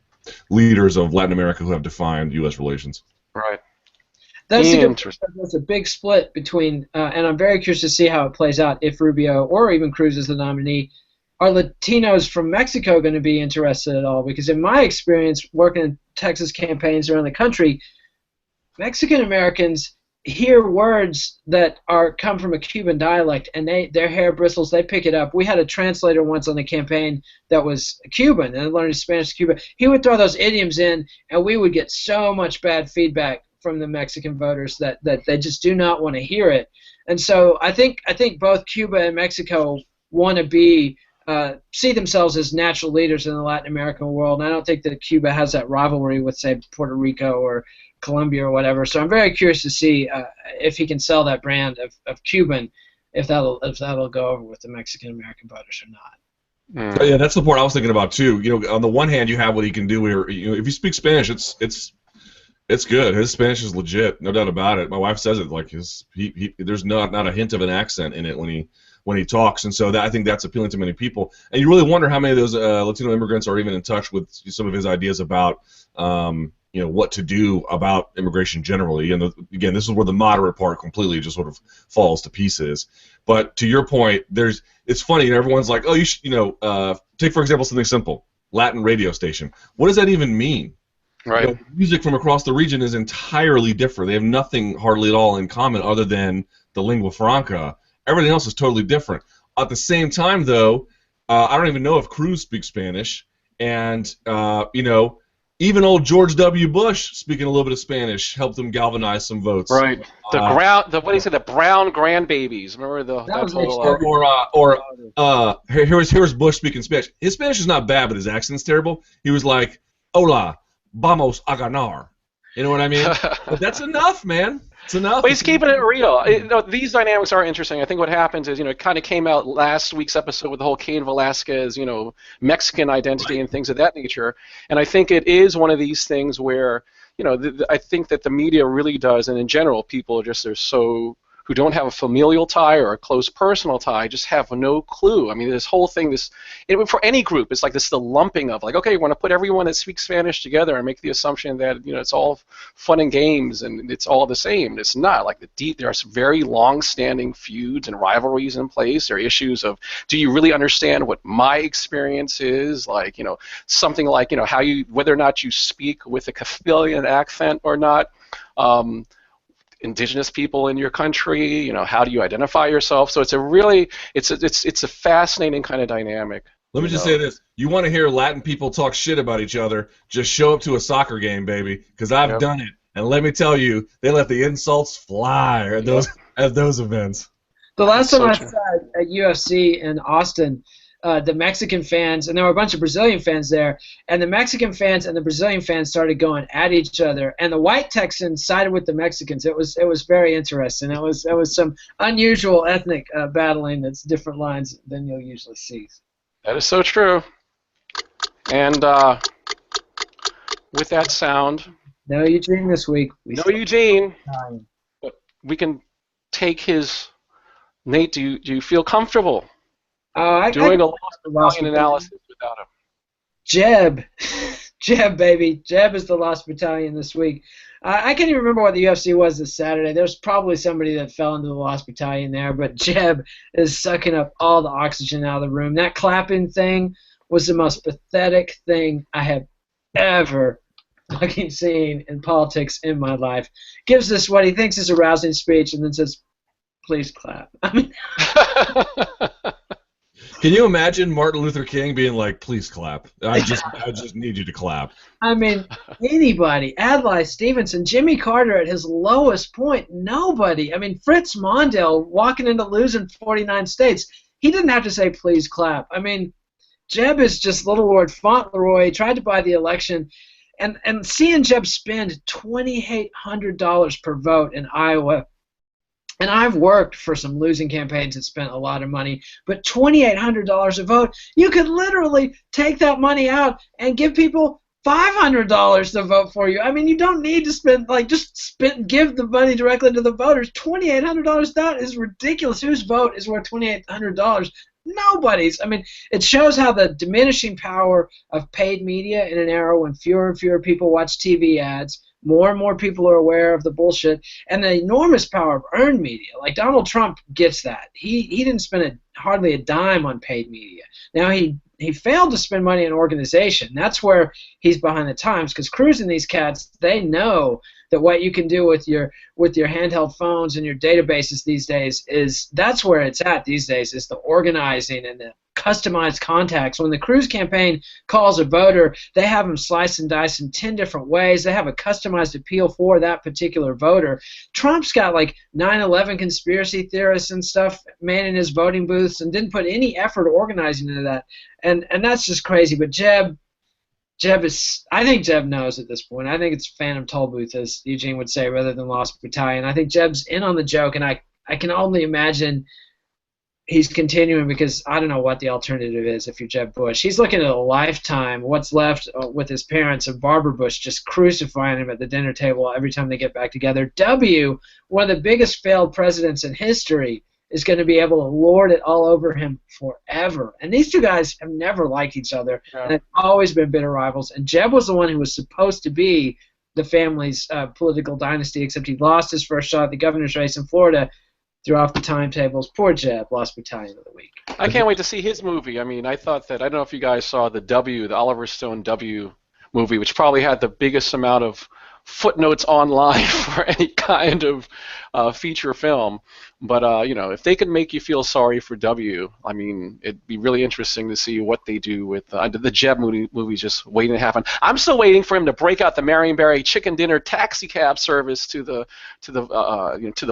Speaker 2: leaders of Latin America who have defined U.S. relations.
Speaker 1: Right.
Speaker 3: That's a big split between, and I'm very curious to see how it plays out if Rubio or even Cruz is the nominee. Are Latinos from Mexico going to be interested at all? Because in my experience working in Texas campaigns around the country, Mexican Americans hear words that come from a Cuban dialect, and their hair bristles. They pick it up. We had a translator once on the campaign that was Cuban and learned Spanish to Cuba. He would throw those idioms in, and we would get so much bad feedback from the Mexican voters that they just do not want to hear it. And so I think both Cuba and Mexico want to be see themselves as natural leaders in the Latin American world. And I don't think that Cuba has that rivalry with, say, Puerto Rico or Colombia or whatever. So I'm very curious to see if he can sell that brand of Cuban, if that'll go over with the Mexican American voters or not.
Speaker 2: Yeah, that's the part I was thinking about too. On the one hand, you have what he can do where if you speak Spanish, it's good. His Spanish is legit, no doubt about it. My wife says it like there's not a hint of an accent in it when he talks, and so I think that's appealing to many people. And you really wonder how many of those Latino immigrants are even in touch with some of his ideas about what to do about immigration generally. And again, this is where the moderate part completely just sort of falls to pieces. But to your point, it's funny, and everyone's like, oh, you should, take for example something simple, Latin radio station. What does that even mean?
Speaker 1: Right.
Speaker 2: Music from across the region is entirely different. They have nothing hardly at all in common other than the lingua franca. Everything else is totally different. At the same time, though, I don't even know if Cruz speaks Spanish, and even old George W. Bush speaking a little bit of Spanish helped him galvanize some votes.
Speaker 1: Right. What do you say? The brown grandbabies. Remember that whole.
Speaker 2: Here's Bush speaking Spanish. His Spanish is not bad, but his accent's terrible. He was like, "Hola, vamos a ganar." You know what I mean? But that's enough, man. It's enough.
Speaker 1: But he's keeping it real. These dynamics are interesting. I think what happens is, it kind of came out last week's episode with the whole Cain Velasquez, Mexican identity and things of that nature. And I think it is one of these things where, I think that the media really does, and in general, people just are so who don't have a familial tie or a close personal tie just have no clue. I mean, this whole thing, for any group, it's like the lumping of like, okay, you want to put everyone that speaks Spanish together and make the assumption that it's all fun and games and it's all the same. It's not. Like there are some very long-standing feuds and rivalries in place. There are issues of, do you really understand what my experience is? Like, something like, whether or not you speak with a Castilian accent or not. Indigenous people in your country, how do you identify yourself? So it's a fascinating kind of dynamic.
Speaker 2: Let me just say this: you want to hear Latin people talk shit about each other? Just show up to a soccer game, baby, because I've done it, and let me tell you, they let the insults fly at those events.
Speaker 3: The last time I saw at UFC in Austin, the Mexican fans, and there were a bunch of Brazilian fans there, and the Mexican fans and the Brazilian fans started going at each other, and the white Texans sided with the Mexicans. It was very interesting. It was some unusual ethnic battling that's different lines than you'll usually see.
Speaker 1: That is so true. And with that sound,
Speaker 3: no Eugene this week.
Speaker 1: No Eugene. But we can take his. Nate, do you feel comfortable? Doing a lost analysis without him.
Speaker 3: Jeb, baby. Jeb is the Lost Battalion this week. I can't even remember what the UFC was this Saturday. There's probably somebody that fell into the Lost Battalion there, but Jeb is sucking up all the oxygen out of the room. That clapping thing was the most pathetic thing I have ever fucking seen in politics in my life. Gives this what he thinks is a rousing speech and then says, "Please clap." I mean.
Speaker 2: Can you imagine Martin Luther King being like, "Please clap. I just need you to clap."
Speaker 3: I mean, anybody. Adlai Stevenson, Jimmy Carter at his lowest point, nobody. I mean, Fritz Mondale walking into losing 49 states. He didn't have to say, "Please clap." I mean, Jeb is just little Lord Fauntleroy. He tried to buy the election. And seeing Jeb spend $2,800 per vote in Iowa, and I've worked for some losing campaigns that spent a lot of money, but $2,800 a vote, you could literally take that money out and give people $500 to vote for you. I mean, you don't need to spend, give the money directly to the voters. $2,800, that is ridiculous. Whose vote is worth $2,800? Nobody's. I mean, it shows how the diminishing power of paid media in an era when fewer and fewer people watch TV ads, more and more people are aware of the bullshit, and the enormous power of earned media. Like Donald Trump gets that. He didn't spend hardly a dime on paid media. Now he failed to spend money on organization. That's where he's behind the times, because Cruzs and these cats, they know that what you can do with your handheld phones and your databases these days that's where it's at these days, is the organizing and the customized contacts. When the Cruzs campaign calls a voter, they have them slice and dice in 10 different ways. They have a customized appeal for that particular voter. Trump's got like 9/11 conspiracy theorists and stuff manning his voting booths and didn't put any effort organizing into that. And that's just crazy. But Jeb is, I think Jeb knows at this point. I think it's Phantom Toll Booth, as Eugene would say, rather than Lost Battalion. I think Jeb's in on the joke, and I can only imagine he's continuing, because I don't know what the alternative is if you're Jeb Bush. He's looking at a lifetime, what's left with his parents, of Barbara Bush just crucifying him at the dinner table every time they get back together. W, one of the biggest failed presidents in history, is going to be able to lord it all over him forever. And these two guys have never liked each other, and have always been bitter rivals. And Jeb was the one who was supposed to be the family's political dynasty, except he lost his first shot at the governor's race in Florida, threw off the timetables. Poor Jeb, Lost Battalion of the Week.
Speaker 1: I can't wait to see his movie. I mean, I thought that, I don't know if you guys saw the Oliver Stone W movie, which probably had the biggest amount of footnotes online for any kind of feature film. But if they could make you feel sorry for W, I mean, it'd be really interesting to see what they do with the Jeb movie just waiting to happen. I'm still waiting for him to break out the Marionberry chicken dinner taxi cab service to the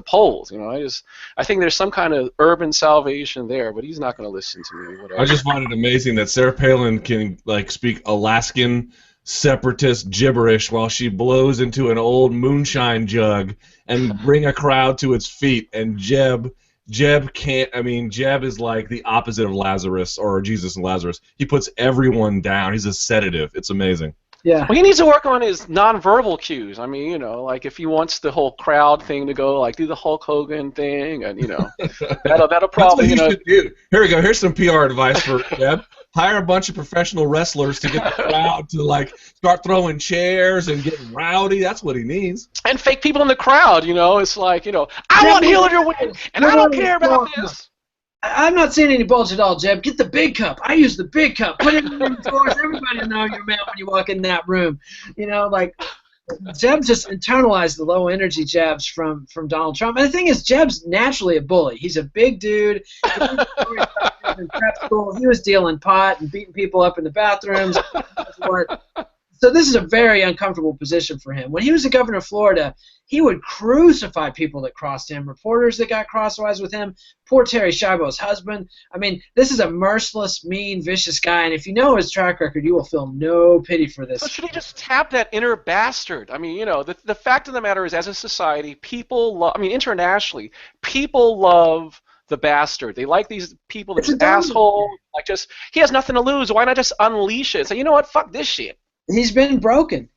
Speaker 1: polls. I think there's some kind of urban salvation there, but he's not going to listen to me. Whatever.
Speaker 2: I just find it amazing that Sarah Palin can speak Alaskan separatist gibberish while she blows into an old moonshine jug and bring a crowd to its feet. And Jeb can't. I mean, Jeb is like the opposite of Lazarus, or Jesus and Lazarus. He puts everyone down. He's a sedative. It's amazing.
Speaker 3: Yeah.
Speaker 1: Well, he needs to work on his nonverbal cues. I mean, like if he wants the whole crowd thing to go, like do the Hulk Hogan thing, and that'll probably.
Speaker 2: That's what you should do. Here we go. Here's some PR advice for Jeb. Hire a bunch of professional wrestlers to get the crowd to start throwing chairs and getting rowdy. That's what he needs.
Speaker 1: And fake people in the crowd. It's like I want Hillary to win, and I don't care about this.
Speaker 3: I'm not saying any bullshit at all, Jeb. Get the big cup. I use the big cup. Put it in the drawers. Everybody will know you're a man when you walk in that room. Jeb just internalized the low energy jabs from Donald Trump. And the thing is, Jeb's naturally a bully. He's a big dude. In prep school, he was dealing pot and beating people up in the bathrooms. So this is a very uncomfortable position for him. When he was the governor of Florida, he would crucify people that crossed him, reporters that got crosswise with him, poor Terry Schiavo's husband. I mean, this is a merciless, mean, vicious guy, and if you know his track record, you will feel no pity for this.
Speaker 1: So should he just tap that inner bastard? I mean, the fact of the matter is, as a society, internationally, people love the bastard. They like these people that are asshole. He has nothing to lose. Why not just unleash it? Say, you know what? Fuck this shit.
Speaker 3: He's been broken.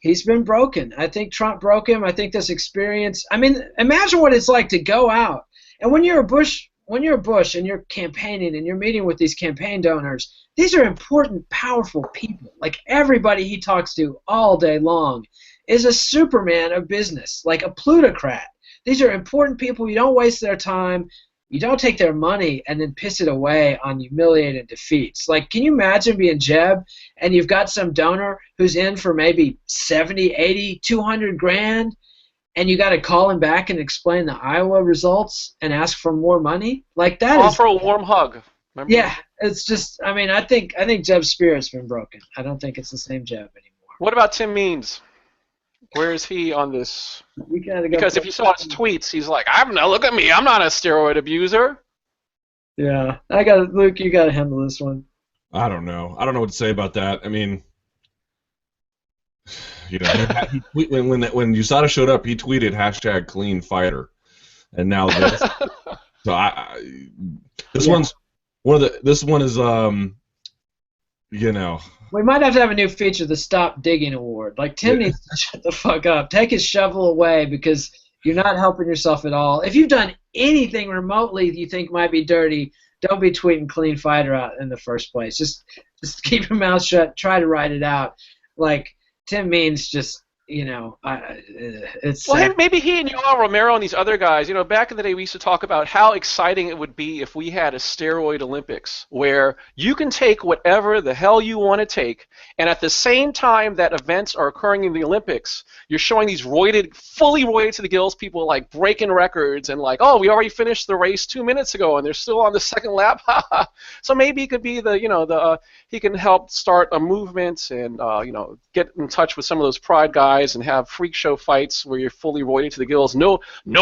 Speaker 3: I think Trump broke him. I think this experience. I mean, imagine what it's like to go out and when you're a Bush and you're campaigning and you're meeting with these campaign donors, these are important, powerful people. Like everybody he talks to all day long is a Superman of business, like a plutocrat. These are important people. You don't waste their time. You don't take their money and then piss it away on humiliated defeats. Like, can you imagine being Jeb and you've got some donor who's in for maybe 70, 80, 200 grand, and you got to call him back and explain the Iowa results and ask for more money? Like that
Speaker 1: Offer a warm hug. Remember?
Speaker 3: Yeah, it's just. I mean, I think Jeb's spirit's been broken. I don't think it's the same Jeb anymore.
Speaker 1: What about Tim Means? Where is he on this? Because if you saw his tweets, he's like, look at me, I'm not a steroid abuser.
Speaker 3: Yeah, Luke, you gotta handle this one.
Speaker 2: I don't know. I don't know what to say about that. I mean, when USADA showed up, he tweeted #clean fighter, and now this. So this one's this one is
Speaker 3: We might have to have a new feature, the Stop Digging Award. Like, Tim needs to shut the fuck up. Take his shovel away because you're not helping yourself at all. If you've done anything remotely you think might be dirty, don't be tweeting clean fighter out in the first place. Just keep your mouth shut. Try to write it out. Like, Tim Means just, it's.
Speaker 1: Well, hey, maybe he and Yoel Romero and these other guys, back in the day we used to talk about how exciting it would be if we had a steroid Olympics where you can take whatever the hell you want to take, and at the same time that events are occurring in the Olympics, you're showing these fully roided to the gills people like breaking records and like, oh, we already finished the race 2 minutes ago and they're still on the second lap. So maybe it could be he can help start a movement and get in touch with some of those pride guys and have freak show fights where you're fully roided to the gills. No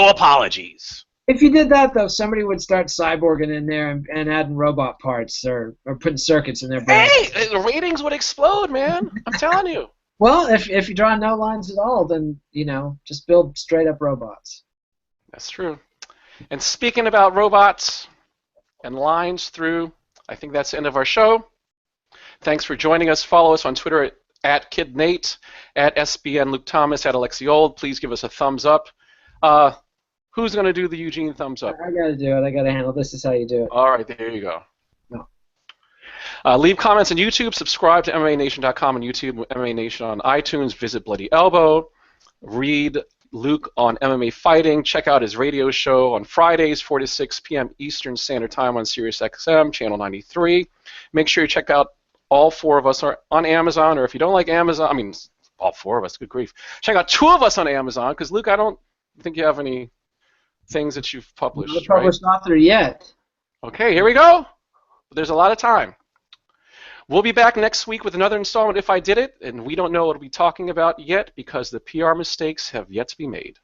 Speaker 1: apologies.
Speaker 3: If you did that, though, somebody would start cyborging in there and adding robot parts or putting circuits in their brain.
Speaker 1: Hey, the ratings would explode, man. I'm telling you.
Speaker 3: Well, if you draw no lines at all, then, just build straight-up robots.
Speaker 1: That's true. And speaking about robots and lines through, I think that's the end of our show. Thanks for joining us. Follow us on Twitter at KidNate, at SBN Luke Thomas, at Alexi Old. Please give us a thumbs up. Who's going to do the Eugene thumbs up?
Speaker 3: I got to do it. I got to handle this. Is how you do it.
Speaker 1: All right, there you go.
Speaker 3: No.
Speaker 1: Leave comments on YouTube. Subscribe to MMANation.com on YouTube, MMA Nation on iTunes. Visit Bloody Elbow. Read Luke on MMA Fighting. Check out his radio show on Fridays, 4 to 6 p.m. Eastern Standard Time on SiriusXM, Channel 93. Make sure you check out all 4 of us are on Amazon, or if you don't like Amazon, all 4 of us, good grief. Check out 2 of us on Amazon, because, Luke, I don't think you have any things that you've published,
Speaker 3: I'm not a published author yet.
Speaker 1: Okay, here we go. But there's a lot of time. We'll be back next week with another installment, If I Did It, and we don't know what we'll be talking about yet because the PR mistakes have yet to be made.